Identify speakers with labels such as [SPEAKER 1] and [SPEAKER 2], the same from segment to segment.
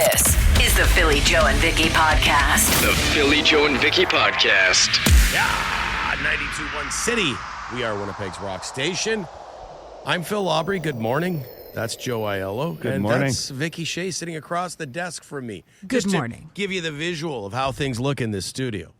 [SPEAKER 1] This is the Philly Joe and Vicky podcast.
[SPEAKER 2] The Philly Joe and Vicky podcast.
[SPEAKER 3] Yeah, 92.1 City. We are Winnipeg's rock station. I'm Phil Aubrey. Good morning. That's Joe Aiello.
[SPEAKER 4] Good morning.
[SPEAKER 3] That's Vicky Shea sitting across the desk from me.
[SPEAKER 5] Good
[SPEAKER 3] Just
[SPEAKER 5] morning.
[SPEAKER 3] To give you the visual of how things look in this studio.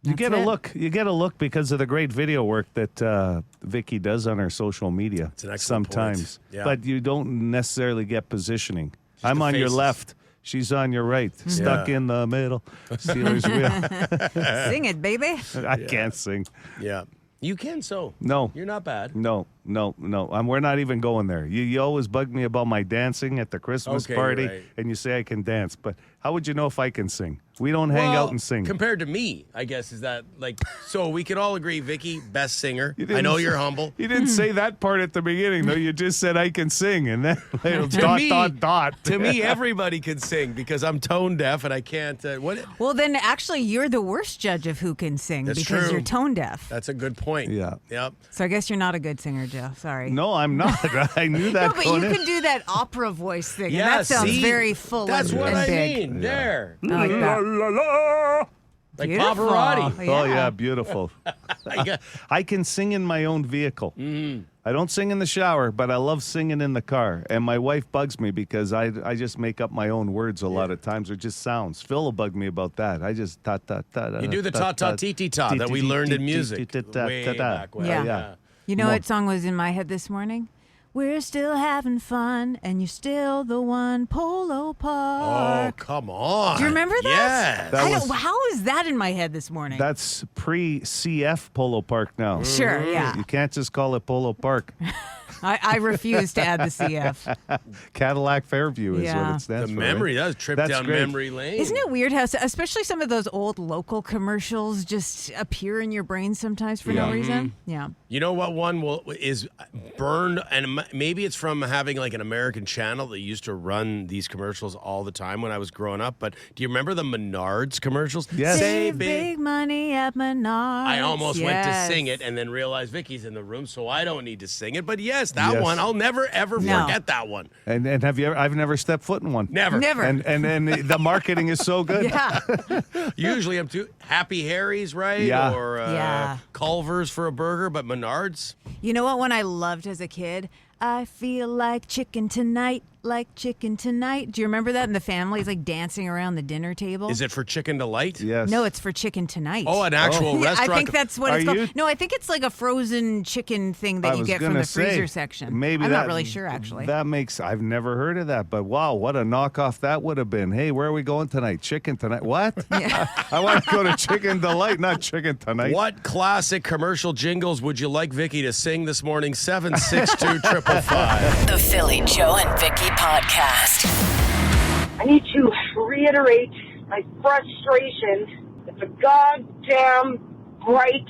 [SPEAKER 4] You get a
[SPEAKER 5] it.
[SPEAKER 4] look. You get a look because of the great video work that Vicky does on her social media.
[SPEAKER 3] It's an excellent
[SPEAKER 4] sometimes,
[SPEAKER 3] point. Yeah.
[SPEAKER 4] but you don't necessarily get positioning. I'm
[SPEAKER 3] the
[SPEAKER 4] on your
[SPEAKER 3] faces.
[SPEAKER 4] left. She's on your right. Stuck in the middle. Steelers wheel.
[SPEAKER 5] Sing it, baby.
[SPEAKER 4] I can't sing.
[SPEAKER 3] Yeah. You can so.
[SPEAKER 4] No.
[SPEAKER 3] You're not bad.
[SPEAKER 4] No. We're not even going there. You always bug me about my dancing at the Christmas
[SPEAKER 3] Okay,
[SPEAKER 4] party,
[SPEAKER 3] right.
[SPEAKER 4] and you say I can dance. But how would you know if I can sing? We don't hang out and sing.
[SPEAKER 3] Compared to me, I guess, is that like, so we could all agree, Vicky, best singer.
[SPEAKER 4] You
[SPEAKER 3] I
[SPEAKER 4] didn't
[SPEAKER 3] know
[SPEAKER 4] s-
[SPEAKER 3] you're humble.
[SPEAKER 4] You didn't say that part at the beginning, though. You just said I can sing, and then
[SPEAKER 3] me-
[SPEAKER 4] dot.
[SPEAKER 3] To me, everybody can sing because I'm tone deaf and I can't. What?
[SPEAKER 5] Well, then actually, you're the worst judge of who can sing
[SPEAKER 3] That's
[SPEAKER 5] because
[SPEAKER 3] true.
[SPEAKER 5] you're tone deaf.
[SPEAKER 3] That's a good point.
[SPEAKER 4] Yeah.
[SPEAKER 3] Yep.
[SPEAKER 5] So I guess you're not a good singer, Joe. Sorry.
[SPEAKER 4] No, I'm not. I knew that.
[SPEAKER 5] No, but
[SPEAKER 4] going
[SPEAKER 5] you
[SPEAKER 4] in.
[SPEAKER 5] can do that opera voice thing.
[SPEAKER 3] Yeah,
[SPEAKER 5] and that sounds
[SPEAKER 3] see?
[SPEAKER 5] very full
[SPEAKER 3] That's
[SPEAKER 5] and,
[SPEAKER 3] what
[SPEAKER 5] and
[SPEAKER 3] I
[SPEAKER 5] big.
[SPEAKER 3] mean. There.
[SPEAKER 5] I like that.
[SPEAKER 3] Like
[SPEAKER 5] Beautiful.
[SPEAKER 3] Pavarotti.
[SPEAKER 4] Oh yeah, beautiful.
[SPEAKER 3] I got-
[SPEAKER 4] I can sing in my own vehicle. I don't sing in the shower, but I love singing in the car. And my wife bugs me because I just make up my own words a lot of times, or just sounds. Phil will bug me about that. I just ta ta ta.
[SPEAKER 3] You do the ta ta ti ti ta that we learned in music way back when.
[SPEAKER 4] Yeah.
[SPEAKER 5] You know what song was in my head this morning? We're still having fun, and you're still the one. Polo
[SPEAKER 3] Oh,
[SPEAKER 5] Park.
[SPEAKER 3] come on.
[SPEAKER 5] Do you remember that?
[SPEAKER 3] Yes.
[SPEAKER 5] How is that in my head this morning?
[SPEAKER 4] That's pre-CF Polo Park now.
[SPEAKER 5] Sure, yeah.
[SPEAKER 4] You can't just call it Polo Park.
[SPEAKER 5] I refuse to add the CF.
[SPEAKER 4] Cadillac Fairview is
[SPEAKER 5] Yeah.
[SPEAKER 4] what it stands
[SPEAKER 3] The
[SPEAKER 4] for.
[SPEAKER 3] memory,
[SPEAKER 4] right?
[SPEAKER 3] that was a trip
[SPEAKER 4] That's
[SPEAKER 3] down
[SPEAKER 4] great.
[SPEAKER 3] memory lane.
[SPEAKER 5] Isn't it weird how, especially some of those old local commercials just appear in your brain sometimes for no reason? Yeah.
[SPEAKER 3] You know what one is burned, and maybe it's from having like an American channel that used to run these commercials all the time when I was growing up. But do you remember the Menaaaaards commercials?
[SPEAKER 4] Yes.
[SPEAKER 5] Save big money at Menaaaaards.
[SPEAKER 3] I almost went to
[SPEAKER 5] Yes.
[SPEAKER 3] sing it and then realized Vicky's in the room, so I don't need to sing it. But yes, that
[SPEAKER 4] Yes.
[SPEAKER 3] one, I'll never ever
[SPEAKER 5] No.
[SPEAKER 3] forget that one.
[SPEAKER 4] And have you ever? I've never stepped foot in one.
[SPEAKER 3] Never.
[SPEAKER 5] Never.
[SPEAKER 4] And the marketing is so good.
[SPEAKER 5] Yeah.
[SPEAKER 3] Usually I'm too Happy Harry's, right?
[SPEAKER 4] Yeah.
[SPEAKER 3] Or
[SPEAKER 5] Yeah.
[SPEAKER 3] Culver's for a burger, but Menards.
[SPEAKER 5] You know what one I loved as a kid? I feel like chicken tonight, like chicken tonight. Do you remember that? And the family's like dancing around the dinner table.
[SPEAKER 3] Is it for Chicken Delight?
[SPEAKER 4] Yes.
[SPEAKER 5] No, it's for chicken tonight.
[SPEAKER 3] Oh, an actual
[SPEAKER 5] Yeah,
[SPEAKER 3] restaurant.
[SPEAKER 5] I think that's what
[SPEAKER 4] Are
[SPEAKER 5] it's called.
[SPEAKER 4] you-
[SPEAKER 5] No, I think it's like a frozen chicken thing that
[SPEAKER 4] I
[SPEAKER 5] you
[SPEAKER 4] was
[SPEAKER 5] get from
[SPEAKER 4] gonna
[SPEAKER 5] the freezer
[SPEAKER 4] say,
[SPEAKER 5] section.
[SPEAKER 4] Maybe
[SPEAKER 5] I'm
[SPEAKER 4] that,
[SPEAKER 5] not really sure, actually.
[SPEAKER 4] That makes. I've never heard of that, but wow, what a knockoff that would have been. Hey, where are we going tonight? Chicken tonight? What?
[SPEAKER 5] Yeah.
[SPEAKER 4] I want to go to Chicken Delight, not Chicken Tonight.
[SPEAKER 3] What classic commercial jingles would you like Vicky to sing this morning? 762-555.
[SPEAKER 1] The Philly Joe and Vicky podcast.
[SPEAKER 6] I need to reiterate my frustration with the goddamn bright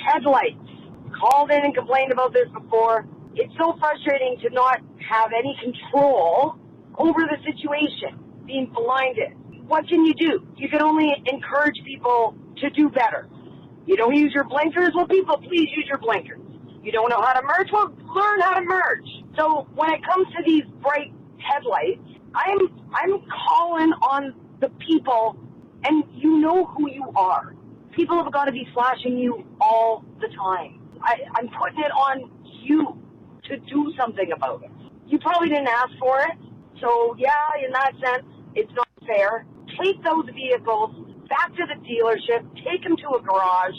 [SPEAKER 6] headlights. Called in and complained about this before. It's so frustrating to not have any control over the situation, being blinded. What can you do? You can only encourage people to do better. You don't use your blinkers? Well, people, please use your blinkers. You don't know how to merge? Well, learn how to merge. So when it comes to these bright headlights, I'm calling on the people, and you know who you are. People have got to be flashing you all the time. I'm putting it on you to do something about it. You probably didn't ask for it, so yeah, in that sense, it's not fair. Take those vehicles back to the dealership, take them to a garage,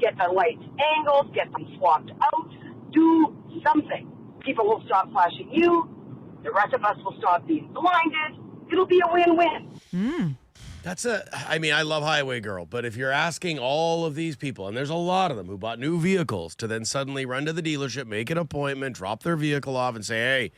[SPEAKER 6] get the lights angled, get them swapped out, do something. People will stop flashing you. The rest of us will stop being blinded. It'll be a win-win.
[SPEAKER 3] I mean, I love Highway Girl, but if you're asking all of these people, and there's a lot of them who bought new vehicles, to then suddenly run to the dealership, make an appointment, drop their vehicle off, and say, hey,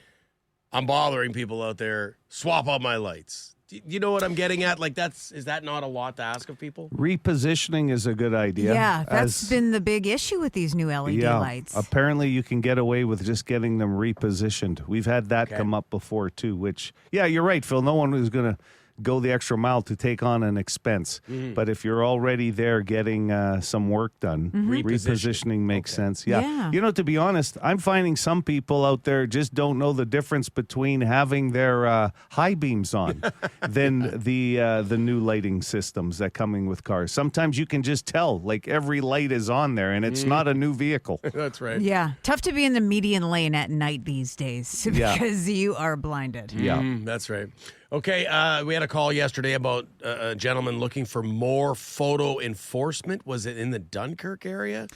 [SPEAKER 3] I'm bothering people out there, swap out my lights. Do you know what I'm getting at? Like, is that not a lot to ask of people?
[SPEAKER 4] Repositioning is a good idea.
[SPEAKER 5] Yeah, that's
[SPEAKER 4] As-
[SPEAKER 5] been the big issue with these new LED lights.
[SPEAKER 4] Apparently, you can get away with just getting them repositioned. We've had that come up before too. Which, yeah, you're right, Phil. No one is going to go the extra mile to take on an expense. But if you're already there getting some work done, repositioning makes sense.
[SPEAKER 5] Yeah.
[SPEAKER 4] You know, to be honest, I'm finding some people out there just don't know the difference between having their high beams on than the new lighting systems that coming with cars. Sometimes you can just tell, like every light is on there, and it's not a new vehicle.
[SPEAKER 3] That's right.
[SPEAKER 5] Yeah. Tough to be in the median lane at night these days
[SPEAKER 4] Yeah.
[SPEAKER 5] because you are blinded.
[SPEAKER 4] Yeah.
[SPEAKER 3] That's right. Okay, we had a call yesterday about a gentleman looking for more photo enforcement. Was it in the Dunkirk area?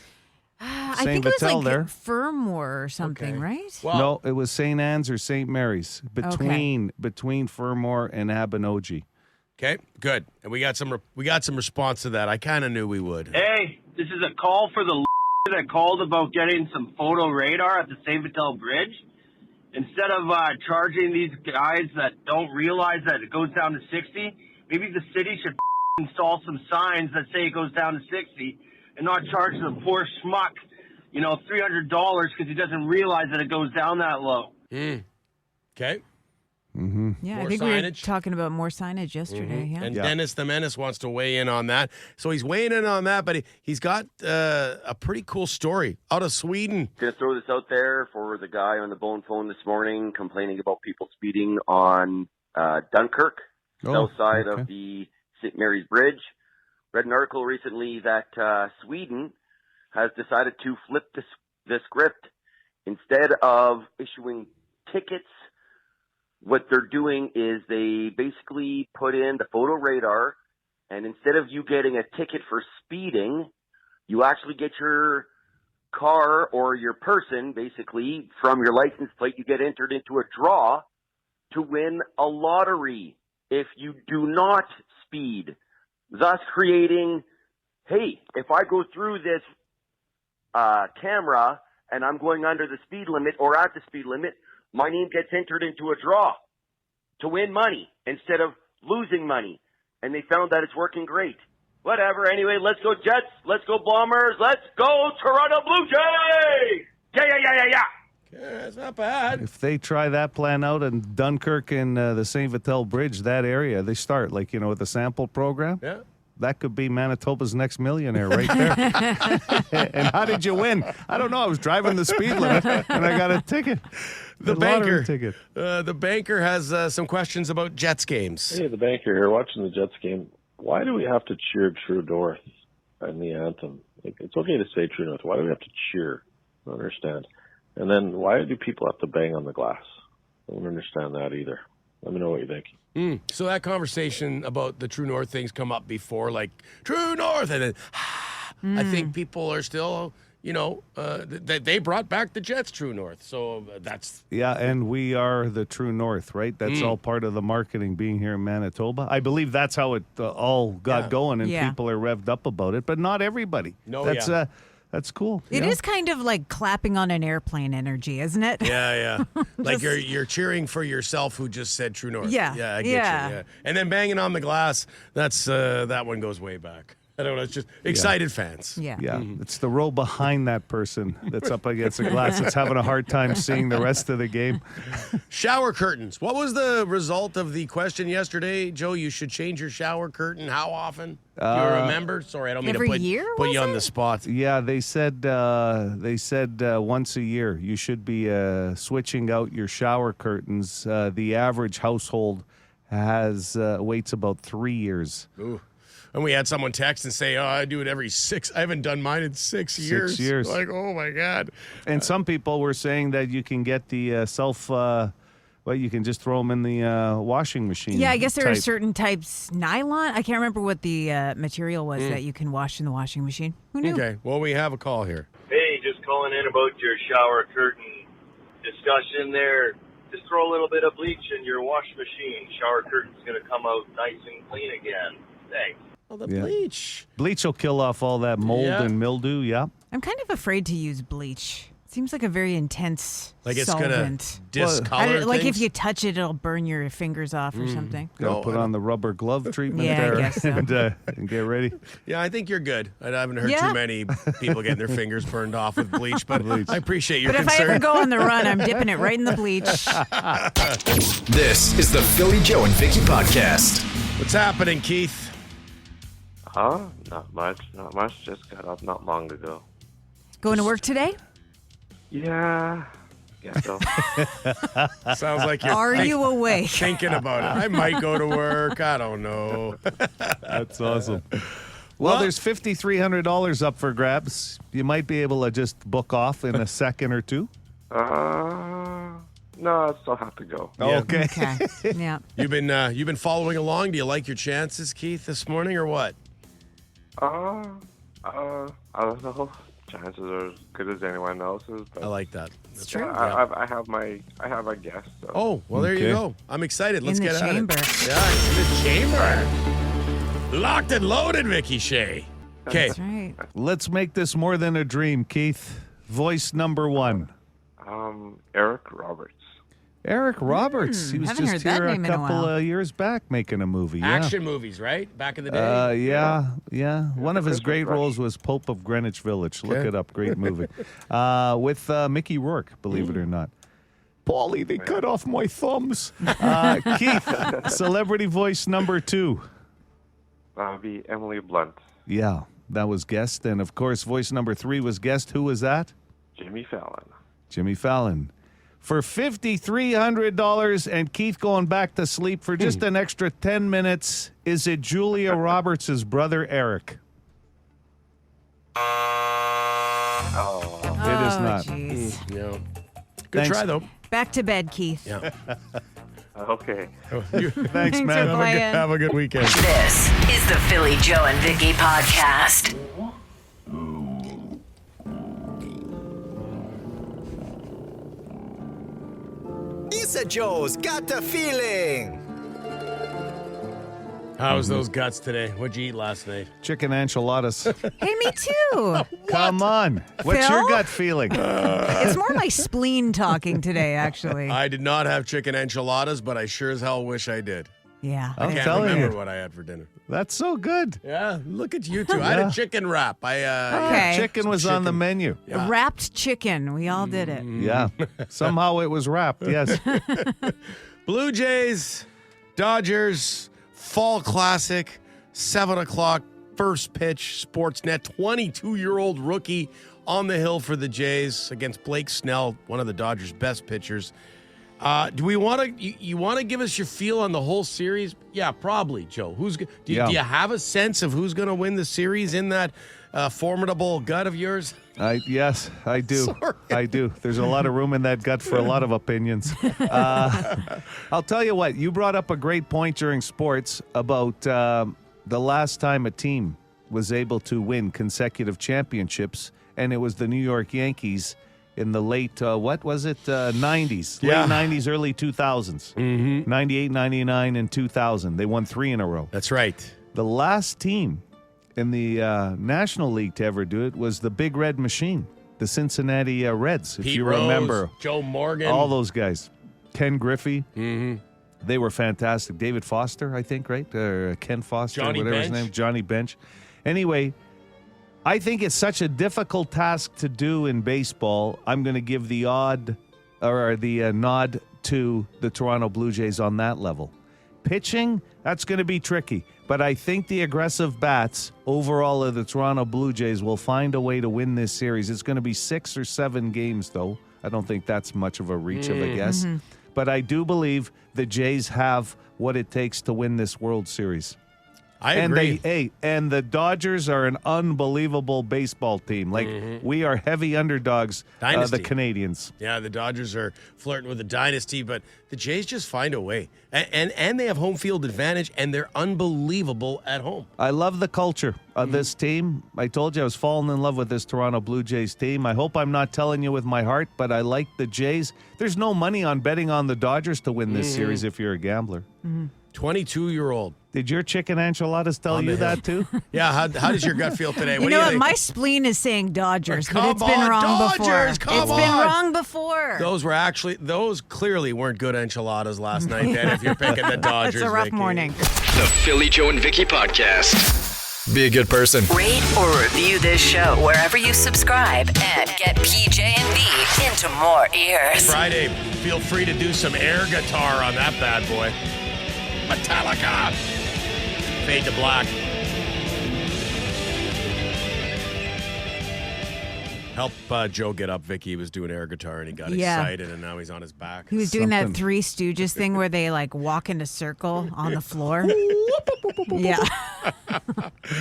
[SPEAKER 5] I think it was
[SPEAKER 4] Vittel
[SPEAKER 5] like
[SPEAKER 4] there.
[SPEAKER 5] Fermor or something,
[SPEAKER 3] Okay.
[SPEAKER 5] right?
[SPEAKER 3] Well,
[SPEAKER 4] No, it was St. Anne's or St. Mary's between Fermor and Abinogi.
[SPEAKER 3] okay, good. And we got some response to that. I kind of knew we would.
[SPEAKER 7] Hey, this is a call for the that called about getting some photo radar at the St. Vittel Bridge. Instead of charging these guys that don't realize that it goes down to 60, maybe the city should install some signs that say it goes down to 60 and not charge the poor schmuck, $300 because he doesn't realize that it goes down that low.
[SPEAKER 3] Okay.
[SPEAKER 5] Yeah,
[SPEAKER 3] More
[SPEAKER 5] I think we were
[SPEAKER 3] signage?
[SPEAKER 5] talking about more signage yesterday. Yeah.
[SPEAKER 3] And Dennis the Menace wants to weigh in on that. So he's weighing in on that, but he's got a pretty cool story out of Sweden.
[SPEAKER 8] Going to throw this out there for the guy on the bone phone this morning complaining about people speeding on Dunkirk, south side of the St. Mary's Bridge. Read an article recently that Sweden has decided to flip the script. Instead of issuing tickets, what they're doing is they basically put in the photo radar, and instead of you getting a ticket for speeding, you actually get your car or your person, basically, from your license plate, you get entered into a draw to win a lottery if you do not speed, thus creating, hey, if I go through this camera and I'm going under the speed limit or at the speed limit, my name gets entered into a draw to win money instead of losing money. And they found that it's working great. Whatever. Anyway, let's go Jets. Let's go Bombers. Let's go Toronto Blue Jays. Yeah.
[SPEAKER 3] That's not bad.
[SPEAKER 4] If they try that plan out in Dunkirk and the St. Vittel Bridge, that area, they start, with the sample program.
[SPEAKER 3] Yeah.
[SPEAKER 4] That could be Manitoba's next millionaire right there. And how did you win? I don't know. I was driving the speed limit and I got a ticket.
[SPEAKER 3] The
[SPEAKER 4] lottery
[SPEAKER 3] banker.
[SPEAKER 4] ticket.
[SPEAKER 3] The banker has some questions about Jets games.
[SPEAKER 9] Hey, the banker here, watching the Jets game. Why do we have to cheer True North in the anthem? It's okay to say True North. Why do we have to cheer? I don't understand. And then why do people have to bang on the glass? I don't understand that either. Let me know what you think.
[SPEAKER 3] So that conversation about the True North things come up before, like True North, and then I think people are still, they brought back the Jets True North, so that's
[SPEAKER 4] Yeah, and we are the True North, right? That's all part of the marketing being here in Manitoba. I believe that's how it all got going, and people are revved up about it, but not everybody.
[SPEAKER 3] No,
[SPEAKER 4] That's cool.
[SPEAKER 5] It is kind of like clapping on an airplane energy, isn't it?
[SPEAKER 3] Yeah. Like you're cheering for yourself who just said True North.
[SPEAKER 5] Yeah.
[SPEAKER 3] Yeah, I get you. Yeah. And then banging on the glass, that's that one goes way back. I don't know, it's just excited fans.
[SPEAKER 5] Yeah.
[SPEAKER 4] Yeah, it's the row behind that person that's up against the glass that's having a hard time seeing the rest of the game.
[SPEAKER 3] Shower curtains. What was the result of the question yesterday, Joe? You should change your shower curtain. How often? Do you remember? Sorry, I don't mean
[SPEAKER 5] every
[SPEAKER 3] to put
[SPEAKER 5] year,
[SPEAKER 3] you
[SPEAKER 5] was
[SPEAKER 3] on
[SPEAKER 5] it?
[SPEAKER 3] the spot.
[SPEAKER 4] Yeah, they said once a year you should be switching out your shower curtains. The average household has waits about 3 years.
[SPEAKER 3] Ooh. And we had someone text and say, I do it every 6. I haven't done mine in 6 years.
[SPEAKER 4] 6 years.
[SPEAKER 3] Like, oh, my God.
[SPEAKER 4] And some people were saying that you can get the you can just throw them in the washing machine.
[SPEAKER 5] Yeah, I guess there are
[SPEAKER 4] type.
[SPEAKER 5] certain types. Nylon? I can't remember what the material was that you can wash in the washing machine. Who knew?
[SPEAKER 3] Okay, well, we have a call here.
[SPEAKER 7] Hey, just calling in about your shower curtain discussion there. Just throw a little bit of bleach in your wash machine. Shower curtain's going to come out nice and clean again. Thanks.
[SPEAKER 3] Oh, the bleach.
[SPEAKER 4] Bleach will kill off all that mold
[SPEAKER 3] Yeah.
[SPEAKER 4] and mildew, yeah.
[SPEAKER 5] I'm kind of afraid to use bleach. Seems like a very intense
[SPEAKER 3] Like it's
[SPEAKER 5] solvent.
[SPEAKER 3] going to discolor
[SPEAKER 5] Like
[SPEAKER 3] things?
[SPEAKER 5] if you touch it, it'll burn your fingers off or something.
[SPEAKER 4] Gotta put on the rubber glove treatment
[SPEAKER 5] Yeah, I
[SPEAKER 4] there
[SPEAKER 5] guess so.
[SPEAKER 4] and get ready.
[SPEAKER 3] Yeah, I think you're good. I haven't heard
[SPEAKER 5] Yeah.
[SPEAKER 3] too many people getting their fingers burned off with bleach, but I appreciate your
[SPEAKER 5] But if I
[SPEAKER 3] concern.
[SPEAKER 5] ever go on the run, I'm dipping it right in the bleach.
[SPEAKER 2] This is the Philly Joe and Vicky podcast.
[SPEAKER 3] What's happening, Keith?
[SPEAKER 9] Not much. Just got up not long ago.
[SPEAKER 5] Going to work today?
[SPEAKER 9] Yeah. So.
[SPEAKER 3] Sounds like you're
[SPEAKER 5] Are you awake?
[SPEAKER 3] thinking about it. I might go to work. I don't know.
[SPEAKER 4] That's awesome. Well, there's $5,300 up for grabs. You might be able to just book off in a second or two.
[SPEAKER 9] No, I still have to go.
[SPEAKER 3] Yeah.
[SPEAKER 4] Okay.
[SPEAKER 5] Okay. Yeah.
[SPEAKER 3] You've been following along. Do you like your chances, Keith, this morning, or what?
[SPEAKER 9] I don't know. Chances are as good as anyone else's. But
[SPEAKER 3] I like that.
[SPEAKER 5] It's true.
[SPEAKER 9] I have a guess. So.
[SPEAKER 3] Oh, well, there you
[SPEAKER 4] Okay.
[SPEAKER 3] go. I'm excited. Let's
[SPEAKER 5] In the
[SPEAKER 3] get
[SPEAKER 5] chamber.
[SPEAKER 3] at it. Yeah, in the chamber. Locked and loaded, Vicky Shea. Okay.
[SPEAKER 5] That's right.
[SPEAKER 4] Let's make this more than a dream, Keith. Voice number one.
[SPEAKER 9] Eric Roberts.
[SPEAKER 4] Eric Roberts. He was
[SPEAKER 5] haven't
[SPEAKER 4] just
[SPEAKER 5] heard that
[SPEAKER 4] here a
[SPEAKER 5] name in a
[SPEAKER 4] couple
[SPEAKER 5] while.
[SPEAKER 4] of years back making a movie. Yeah.
[SPEAKER 3] Action movies, right? Back in the day.
[SPEAKER 4] Yeah. One of his
[SPEAKER 9] Christmas
[SPEAKER 4] great
[SPEAKER 9] Rush.
[SPEAKER 4] roles was Pope of Greenwich Village. Look
[SPEAKER 3] Okay.
[SPEAKER 4] it up. Great movie. With Mickey Rourke, believe it or not. Paulie, they cut off my thumbs. Keith, celebrity voice number two.
[SPEAKER 9] Be Emily Blunt.
[SPEAKER 4] Yeah, that was guest. And, of course, voice number three was guest. Who was that?
[SPEAKER 9] Jimmy Fallon.
[SPEAKER 4] Jimmy Fallon. For $5,300 and Keith going back to sleep for just an extra 10 minutes, is it Julia Roberts' brother, Eric?
[SPEAKER 9] Oh.
[SPEAKER 4] It is not.
[SPEAKER 5] Jeez.
[SPEAKER 3] Yeah. Good
[SPEAKER 4] Thanks.
[SPEAKER 3] try, though.
[SPEAKER 5] Back to bed, Keith.
[SPEAKER 3] Yeah.
[SPEAKER 9] Okay.
[SPEAKER 4] Thanks, man.
[SPEAKER 5] for playing.
[SPEAKER 3] Have a good weekend.
[SPEAKER 1] This is the Philly Joe and Vicky podcast.
[SPEAKER 10] Lisa Joe's got the feeling.
[SPEAKER 3] How's those guts today? What'd you eat last night?
[SPEAKER 4] Chicken enchiladas.
[SPEAKER 5] Hey, me too.
[SPEAKER 4] Come on. What's your
[SPEAKER 5] Phil?
[SPEAKER 4] gut feeling?
[SPEAKER 5] It's more my spleen talking today, actually.
[SPEAKER 3] I did not have chicken enchiladas, but I sure as hell wish I did.
[SPEAKER 5] Yeah.
[SPEAKER 4] I'm
[SPEAKER 3] I can't
[SPEAKER 4] telling
[SPEAKER 3] remember
[SPEAKER 4] you.
[SPEAKER 3] what I had for dinner.
[SPEAKER 4] That's so good.
[SPEAKER 3] Yeah, look at you two. I had a chicken wrap.
[SPEAKER 5] Okay.
[SPEAKER 4] Chicken was on the menu.
[SPEAKER 3] Yeah.
[SPEAKER 5] Wrapped chicken. We all did it.
[SPEAKER 4] Yeah. Somehow it was wrapped. Yes.
[SPEAKER 3] Blue Jays, Dodgers, Fall Classic, 7 o'clock, first pitch, Sportsnet. 22-year-old rookie on the hill for the Jays against Blake Snell, one of the Dodgers' best pitchers. Do we want to? You want to give us your feel on the whole series? Yeah, probably, Joe. Do you have a sense of who's going to win the series in that formidable gut of yours?
[SPEAKER 4] Yes, I do.
[SPEAKER 3] Sorry.
[SPEAKER 4] I do. There's a lot of room in that gut for a lot of opinions. I'll tell you what, you brought up a great point during sports about the last time a team was able to win consecutive championships, and it was the New York Yankees in the late, 90s?
[SPEAKER 3] Yeah.
[SPEAKER 4] Late 90s, early 2000s. 98, 99, and 2000. They won 3 in a row.
[SPEAKER 3] That's right.
[SPEAKER 4] The last team in the National League to ever do it was the Big Red Machine, the Cincinnati Reds, if
[SPEAKER 3] Pete
[SPEAKER 4] you
[SPEAKER 3] Rose,
[SPEAKER 4] remember.
[SPEAKER 3] Joe Morgan.
[SPEAKER 4] All those guys. Ken Griffey. They were fantastic. David Foster, I think, right? Or Ken Foster,
[SPEAKER 3] Johnny
[SPEAKER 4] whatever his
[SPEAKER 3] Bench.
[SPEAKER 4] name. Johnny Bench. Anyway, I think it's such a difficult task to do in baseball. I'm going to give the nod to the Toronto Blue Jays on that level. Pitching, that's going to be tricky. But I think the aggressive bats overall of the Toronto Blue Jays will find a way to win this series. It's going to be 6 or 7 games, though. I don't think that's much of a reach of a guess. But I do believe the Jays have what it takes to win this World Series.
[SPEAKER 3] I agree.
[SPEAKER 4] And the Dodgers are an unbelievable baseball team. Like, we are heavy underdogs,
[SPEAKER 3] Dynasty.
[SPEAKER 4] the Canadians.
[SPEAKER 3] Yeah, the Dodgers are flirting with a dynasty, but the Jays just find a way. And they have home field advantage, and they're unbelievable at home.
[SPEAKER 4] I love the culture. of this team. I told you I was falling in love with this Toronto Blue Jays team. I hope I'm not telling you with my heart, but I like the Jays. There's no money on betting on the Dodgers to win this series if you're a gambler.
[SPEAKER 3] 22-year-old.
[SPEAKER 4] Did your chicken enchiladas tell you that too?
[SPEAKER 3] Yeah, how does your gut feel today?
[SPEAKER 5] You
[SPEAKER 3] What do
[SPEAKER 5] know
[SPEAKER 3] you
[SPEAKER 5] what?
[SPEAKER 3] think?
[SPEAKER 5] My spleen is saying Dodgers, but
[SPEAKER 3] Come
[SPEAKER 5] it's been
[SPEAKER 3] on,
[SPEAKER 5] wrong before.
[SPEAKER 3] Dodgers, come
[SPEAKER 5] It's been
[SPEAKER 3] on.
[SPEAKER 5] wrong before.
[SPEAKER 3] Those clearly weren't good enchiladas last night, then, if you're picking the Dodgers.
[SPEAKER 5] It's a rough
[SPEAKER 3] Vicky.
[SPEAKER 5] morning.
[SPEAKER 2] The Philly Joe and Vicky Podcast. Be a good person.
[SPEAKER 1] Rate or review this show wherever you subscribe and get PJ and V into more ears.
[SPEAKER 3] Friday, feel free to do some air guitar on that bad boy. Metallica. Fade to black. Help Joe get up, Vicky. He was doing air guitar and he got excited and now he's on his back.
[SPEAKER 5] He was doing that Three Stooges thing where they like walk in a circle on the floor. Yeah.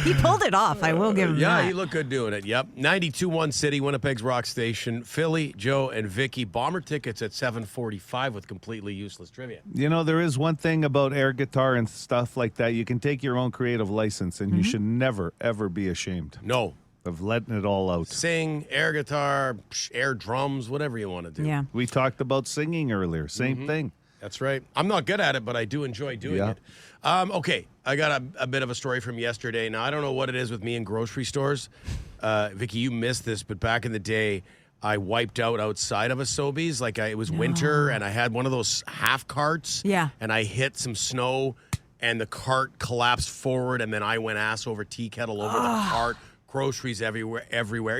[SPEAKER 5] He pulled it off. I will give him that.
[SPEAKER 3] Yeah, he looked good doing it. Yep. 92.1 City, Winnipeg's rock station. Philly, Joe, and Vicky. Bomber tickets at 7:45 with completely useless trivia.
[SPEAKER 4] You know, there is one thing about air guitar and stuff like that. You can take your own creative license, and you should never, ever be ashamed
[SPEAKER 3] No.
[SPEAKER 4] of letting it all out.
[SPEAKER 3] Sing, air guitar, air drums, whatever you want to do.
[SPEAKER 5] Yeah.
[SPEAKER 4] We talked about singing earlier. Same thing.
[SPEAKER 3] That's right. I'm not good at it, but I do enjoy doing it. Okay, I got a bit of a story from yesterday. Now, I don't know what it is with me in grocery stores. Vicky, you missed this, but back in the day, I wiped out outside of a Sobeys. Like, it was winter, and I had one of those half carts.
[SPEAKER 5] Yeah.
[SPEAKER 3] And I hit some snow, and the cart collapsed forward, and then I went ass over tea kettle over the cart. Groceries everywhere.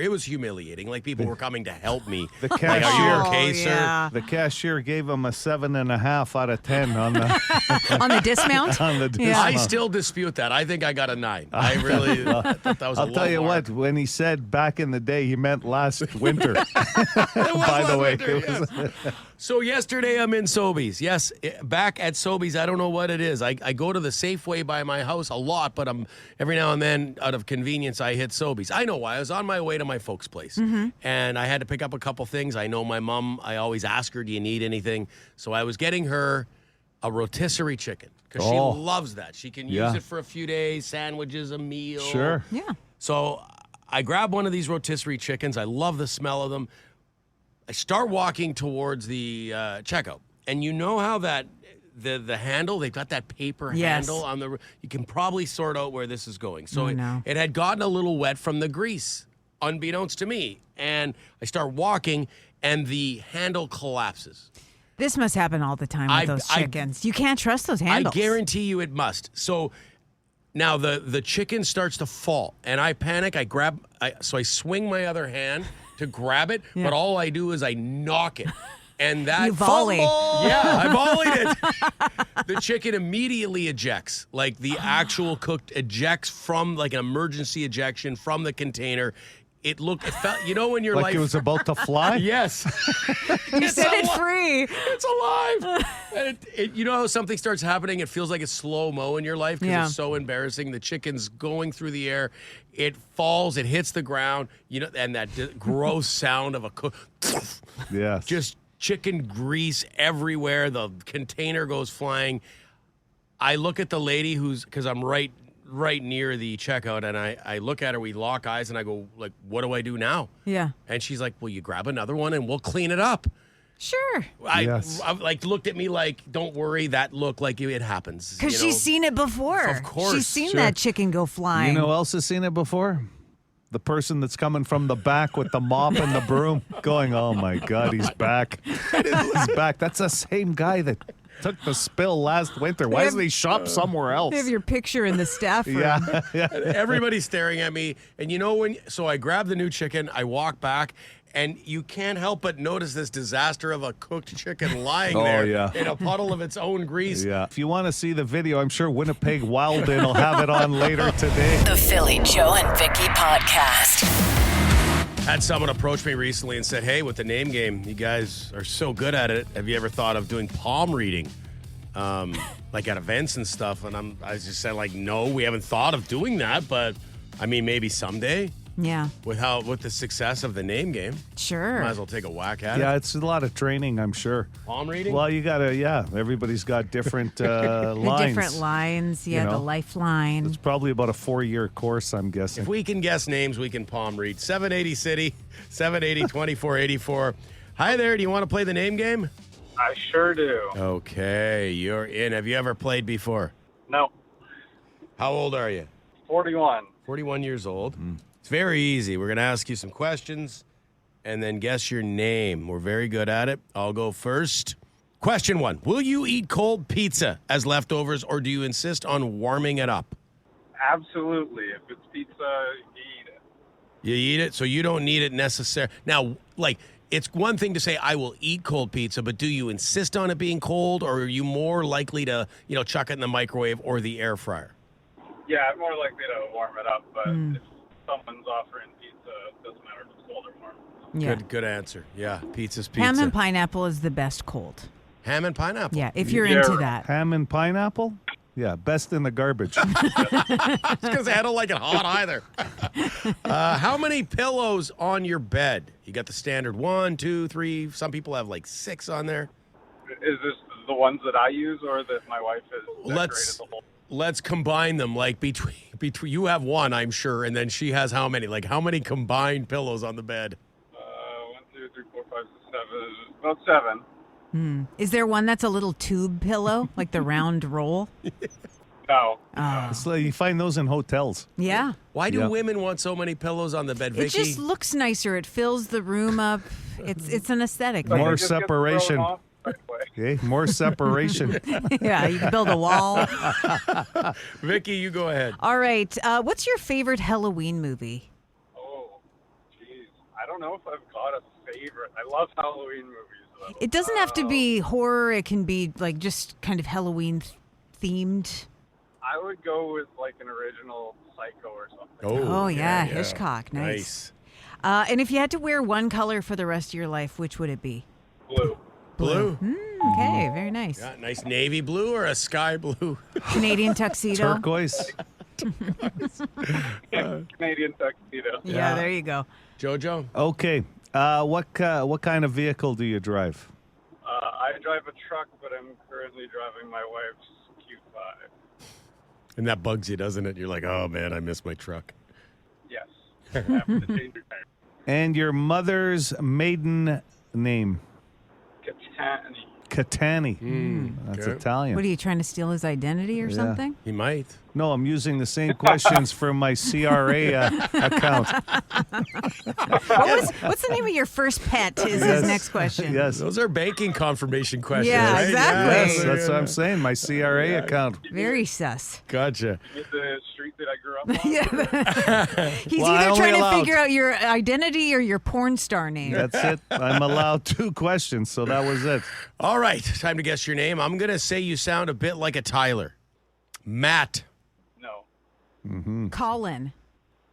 [SPEAKER 3] It was humiliating. Like, people were coming to help me.
[SPEAKER 4] The
[SPEAKER 3] Like,
[SPEAKER 4] cashier,
[SPEAKER 3] are you okay, sir?
[SPEAKER 4] the cashier gave him a 7.5 out of 10 on the
[SPEAKER 5] On the dismount?
[SPEAKER 4] on the discount.
[SPEAKER 3] I still dispute that. I think I got a 9. I really thought that was a
[SPEAKER 4] I'll
[SPEAKER 3] low
[SPEAKER 4] tell you
[SPEAKER 3] mark.
[SPEAKER 4] what, when he said back in the day, he meant last winter.
[SPEAKER 3] It was
[SPEAKER 4] By the
[SPEAKER 3] last
[SPEAKER 4] way,
[SPEAKER 3] winter,
[SPEAKER 4] it was-
[SPEAKER 3] yes. So yesterday I'm in Sobeys. Yes, back at Sobeys. I don't know what it is. I go to the Safeway by my house a lot, but every now and then, out of convenience, I hit Sobeys. I know why. I was on my way to my folks' place, and I had to pick up a couple things. I know my mom. I always ask her, "Do you need anything?" So I was getting her a rotisserie chicken because she loves that. She can use it for a few days, sandwiches, a meal.
[SPEAKER 4] Sure.
[SPEAKER 5] Yeah.
[SPEAKER 3] So I grab one of these rotisserie chickens. I love the smell of them. I start walking towards the checkout, and you know how that the handle, they've got that paper handle on the. You can probably sort out where this is going. So it had gotten a little wet from the grease, unbeknownst to me, and I start walking, and the handle collapses.
[SPEAKER 5] This must happen all the time with those chickens. You can't trust those handles.
[SPEAKER 3] I guarantee you it must. So now the chicken starts to fall, and I panic. So I swing my other hand to grab it, but all I do is I knock it. And that
[SPEAKER 5] You volley.
[SPEAKER 3] Yeah, I volleyed it. The chicken immediately ejects. Like the actual cooked ejects from like an emergency ejection from the container. It felt, you know, when you're
[SPEAKER 4] like it was about to fly?
[SPEAKER 3] Yes.
[SPEAKER 5] You set it free.
[SPEAKER 3] It's alive. And you know how something starts happening, it feels like it's slow-mo in your life because it's so embarrassing. The chicken's going through the air. It falls, it hits the ground, you know, and that gross sound of a cook.
[SPEAKER 4] Yes.
[SPEAKER 3] Just chicken grease everywhere. The container goes flying. I look at the lady because I'm right near the checkout, and I look at her, we lock eyes, and I go, like, what do I do now?
[SPEAKER 5] Yeah.
[SPEAKER 3] And she's like, well, you grab another one and we'll clean it up.
[SPEAKER 5] Sure.
[SPEAKER 3] I like looked at me like, don't worry, that look like it happens.
[SPEAKER 5] Because she's seen it before.
[SPEAKER 3] Of course.
[SPEAKER 5] She's seen that chicken go flying.
[SPEAKER 4] You know who else has seen it before? The person that's coming from the back with the mop and the broom going, oh my God, he's back. He's back. That's the same guy that took the spill last winter. Why doesn't he shop somewhere else?
[SPEAKER 5] They have your picture in the staff room.
[SPEAKER 4] Yeah.
[SPEAKER 3] Everybody's staring at me. And you know so I grab the new chicken, I walk back, and you can't help but notice this disaster of a cooked chicken lying there in a puddle of its own grease.
[SPEAKER 4] Yeah. If you want to see the video, I'm sure Winnipeg Wildin will have it on later today.
[SPEAKER 1] The Philly Joe and Vicky Podcast.
[SPEAKER 3] Had someone approach me recently and said, hey, with the name game, you guys are so good at it. Have you ever thought of doing palm reading? Like at events and stuff. And I just said, like, no, we haven't thought of doing that. But, I mean, maybe someday.
[SPEAKER 5] Yeah.
[SPEAKER 3] With the success of the name game.
[SPEAKER 5] Sure.
[SPEAKER 3] Might as well take a whack at it.
[SPEAKER 4] Yeah, it's a lot of training, I'm sure.
[SPEAKER 3] Palm reading?
[SPEAKER 4] Well, you gotta, everybody's got different
[SPEAKER 5] The
[SPEAKER 4] lines.
[SPEAKER 5] different lines. Yeah, the lifeline.
[SPEAKER 4] It's probably about a 4-year course, I'm guessing.
[SPEAKER 3] If we can guess names, we can palm read. 780 City, 780-2484. Hi there. Do you want to play the name game?
[SPEAKER 11] I sure do.
[SPEAKER 3] Okay, you're in. Have you ever played before?
[SPEAKER 11] No.
[SPEAKER 3] How old are you?
[SPEAKER 11] 41.
[SPEAKER 3] 41 years old. It's very easy. We're going to ask you some questions and then guess your name. We're very good at it. I'll go first. Question 1. Will you eat cold pizza as leftovers or do you insist on warming it up?
[SPEAKER 11] Absolutely. If it's pizza, you eat it.
[SPEAKER 3] You eat it, so you don't need it necessarily. Now, it's one thing to say, I will eat cold pizza, but do you insist on it being cold or are you more likely to, chuck it in the microwave or the air fryer?
[SPEAKER 11] Yeah, I'm more likely to warm it up, but if someone's offering pizza, it doesn't matter if it's cold or warm.
[SPEAKER 3] Yeah. Good answer. Yeah, pizza's pizza.
[SPEAKER 5] Ham and pineapple is the best cold.
[SPEAKER 3] Ham and pineapple?
[SPEAKER 5] Yeah, if you're into that.
[SPEAKER 4] Ham and pineapple? Yeah, best in the garbage.
[SPEAKER 3] It's because I don't like it hot either. How many pillows on your bed? You got the standard 1, 2, 3. Some people have 6 on there.
[SPEAKER 11] Is this the ones that I use or that my wife has decorated the whole?
[SPEAKER 3] Let's combine them. Between you have 1, I'm sure, and then she has how many? How many combined pillows on the bed?
[SPEAKER 11] 1, 2, 3, 4, 5, 6, 7. About 7.
[SPEAKER 5] Is there one that's a little tube pillow, like the round roll?
[SPEAKER 11] No.
[SPEAKER 4] It's you find those in hotels.
[SPEAKER 5] Yeah.
[SPEAKER 3] Why do women want so many pillows on the bed, Vicky?
[SPEAKER 5] It just looks nicer. It fills the room up. It's an aesthetic.
[SPEAKER 4] More separation. Okay, more separation.
[SPEAKER 5] Yeah, you can build a wall.
[SPEAKER 3] Vicky, you go ahead.
[SPEAKER 5] All right. What's your favorite Halloween movie?
[SPEAKER 11] Oh, geez. I don't know if I've got a favorite. I love Halloween movies, though.
[SPEAKER 5] It doesn't have to be horror. It can be just kind of Halloween themed.
[SPEAKER 11] I would go with an original Psycho or something.
[SPEAKER 5] Oh yeah, Hitchcock. Nice. And if you had to wear one color for the rest of your life, which would it be?
[SPEAKER 11] Blue.
[SPEAKER 3] Blue?
[SPEAKER 5] Okay, very nice.
[SPEAKER 3] Yeah, nice navy blue or a sky blue?
[SPEAKER 5] Canadian tuxedo.
[SPEAKER 4] Turquoise.
[SPEAKER 11] Canadian tuxedo.
[SPEAKER 5] Yeah, there you go.
[SPEAKER 3] Jojo?
[SPEAKER 4] Okay. What kind of vehicle do you drive?
[SPEAKER 11] I drive a truck, but I'm currently driving my wife's Q5.
[SPEAKER 3] And that bugs you, doesn't it? You're like, oh, man, I miss my truck.
[SPEAKER 11] Yes. I have to change her tire.
[SPEAKER 4] And your mother's maiden name? Catani. That's Italian.
[SPEAKER 5] What are you trying to steal his identity or something?
[SPEAKER 3] He might.
[SPEAKER 4] No, I'm using the same questions from my CRA account.
[SPEAKER 5] What's the name of your first pet is his next question.
[SPEAKER 4] Yes.
[SPEAKER 3] Those are banking confirmation questions,
[SPEAKER 5] Yeah,
[SPEAKER 3] right?
[SPEAKER 5] exactly.
[SPEAKER 4] Yes, that's what I'm saying. My CRA account.
[SPEAKER 5] Very sus.
[SPEAKER 3] Gotcha.
[SPEAKER 11] The street that I grew up on.
[SPEAKER 5] He's
[SPEAKER 4] Well, I
[SPEAKER 5] either
[SPEAKER 4] only
[SPEAKER 5] trying
[SPEAKER 4] allowed-
[SPEAKER 5] to figure out your identity or your porn star name.
[SPEAKER 4] That's it. I'm allowed 2 questions, so that was it.
[SPEAKER 3] All right, time to guess your name. I'm going to say you sound a bit like a Tyler. Matt.
[SPEAKER 11] No.
[SPEAKER 5] Colin.